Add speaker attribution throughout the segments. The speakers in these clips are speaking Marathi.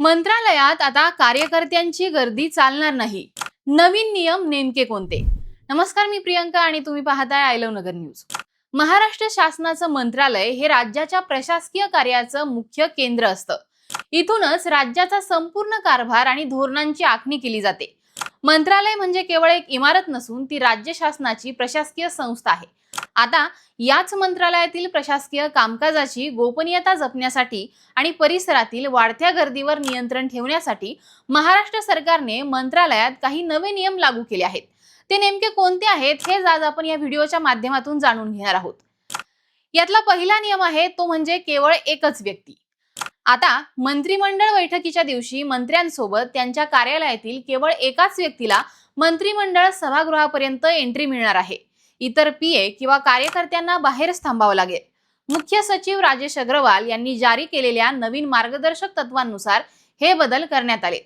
Speaker 1: मंत्रालयात आता कार्यकर्त्यांची गर्दी चालणार नाही. नवीन नियम नेमके कोणते? नमस्कार, मी प्रियंका आणि तुम्ही पाहताय I love Nagar news. Maharashtra शासनाचं मंत्रालय हे राज्याच्या प्रशासकीय कार्याचं मुख्य केंद्र असतं. इथूनच राज्याचा संपूर्ण कारभार आणि धोरणांची आखणी केली जाते. मंत्रालय म्हणजे केवळ एक इमारत नसून ती राज्य शासनाची प्रशासकीय संस्था आहे. आता याच मंत्रालयातील प्रशासकीय कामकाजाची गोपनीयता जपण्यासाठी आणि परिसरातील वाढत्या गर्दीवर नियंत्रण ठेवण्यासाठी महाराष्ट्र सरकारने मंत्रालयात काही नवे नियम लागू केले आहेत. ते नेमके कोणते आहेत हे आज आपण या व्हिडिओच्या माध्यमातून जाणून घेणार आहोत. यातला पहिला नियम आहे तो म्हणजे केवळ एकच व्यक्ती. आता मंत्रिमंडळ बैठकीच्या दिवशी मंत्र्यांसोबत त्यांच्या कार्यालयातील केवळ एकाच व्यक्तीला मंत्रिमंडळ सभागृहापर्यंत एंट्री मिळणार आहे. इतर पीए किंवा कार्यकर्त्यांना बाहेरच थांबावं लागेल. मुख्य सचिव राजेश अग्रवाल यांनी जारी केलेल्या नवीन मार्गदर्शक तत्वांनुसार हे बदल करण्यात आले.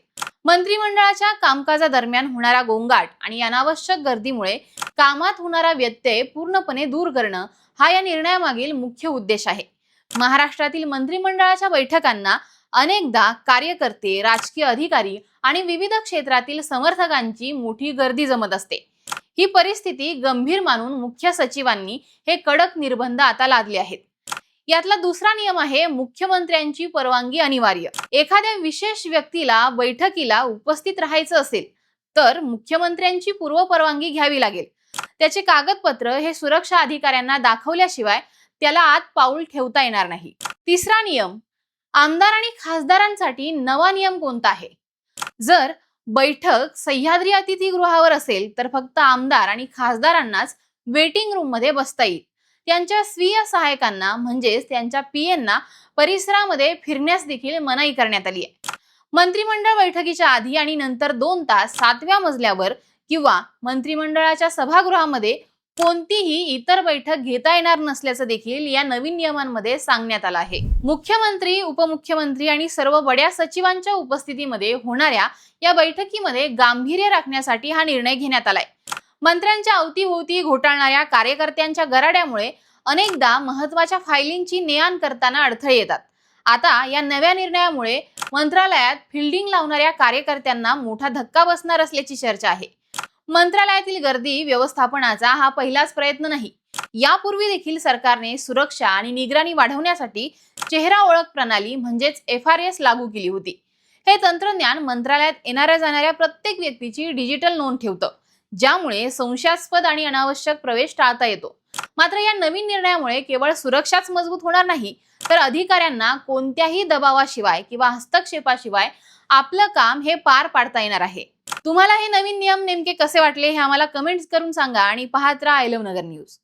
Speaker 1: मंत्रिमंडळाच्या कामकाजादरम्यान होणारा गोंगाट आणि अनावश्यक गर्दीमुळे कामात होणारा व्यत्यय पूर्णपणे दूर करणं हा या निर्णयामागील मुख्य उद्देश आहे. महाराष्ट्रातील मंत्रिमंडळाच्या बैठकांना अनेकदा कार्यकर्ते, राजकीय अधिकारी आणि विविध क्षेत्रातील समर्थकांची मोठी गर्दी जमत असते. ही परिस्थिती गंभीर मानून मुख्य सचिवांनी हे कडक निर्बंध आता लादले आहेत. यातला दुसरा नियम आहे मुख्यमंत्र्यांची परवानगी अनिवार्य. एखाद्या विशेष व्यक्तीला बैठकीला उपस्थित राहायचं असेल तर मुख्यमंत्र्यांची पूर्व परवानगी घ्यावी लागेल. त्याचे कागदपत्र हे सुरक्षा अधिकाऱ्यांना दाखवल्याशिवाय त्याला आत पाऊल ठेवता येणार नाही. तिसरा नियम, आमदार आणि खासदारांसाठी नवा नियम कोणता आहे? जर बैठक सह्याद्री अतिथीगृहावर असेल तर फक्त आमदार आणि खासदारांनाच वेटिंग रूम मध्ये बसता येईल. त्यांच्या स्वीय सहायकांना म्हणजेच त्यांच्या पीएंना परिसरामध्ये फिरण्यास देखील मनाई करण्यात आली आहे. मंत्रिमंडळ बैठकीच्या आधी आणि नंतर 2 तास 7व्या मजल्यावर किंवा मंत्रिमंडळाच्या सभागृहामध्ये कोणतीही इतर बैठक घेता येणार नसल्याचं देखील या नवीन नियमांमध्ये सांगण्यात आलं आहे. मुख्यमंत्री, उपमुख्यमंत्री आणि सर्व बड्या सचिवांच्या उपस्थितीमध्ये होणाऱ्या या बैठकीमध्ये गांभीर्य राखण्यासाठी हा निर्णय घेण्यात आलाय. मंत्र्यांच्या अवतीभोवती घोटाळणाऱ्या कार्यकर्त्यांच्या गराड्यामुळे अनेकदा महत्वाच्या फायलिंगची ने-आण करताना अडथळे येतात. आता या नव्या निर्णयामुळे मंत्रालयात फिल्डिंग लावणाऱ्या कार्यकर्त्यांना मोठा धक्का बसणार असल्याची चर्चा आहे. मंत्रालयातील गर्दी व्यवस्थापनाचा हा पहिलाच प्रयत्न नाही. यापूर्वी देखील सरकारने सुरक्षा आणि निगराणी वाढवण्यासाठी चेहरा ओळख प्रणाली म्हणजेच FRS लागू केली होती. हे तंत्रज्ञान मंत्रालयात येणाऱ्या जाणाऱ्या प्रत्येक व्यक्तीची डिजिटल नोंद ठेवतं, ज्यामुळे संशयास्पद आणि अनावश्यक प्रवेश टाळता येतो. मात्र या नवीन निर्णयामुळे केवळ सुरक्षाच मजबूत होणार नाही तर अधिकाऱ्यांना कोणत्याही दबावाशिवाय किंवा हस्तक्षेपाशिवाय आपलं काम हे पार पाडता येणार आहे. तुम्हाला हे नवीन नियम नेमके कसे वाटले हे आम्हाला कमेंट्स करून सांगा आणि पाहत राहा आय लव्ह नगर न्यूज.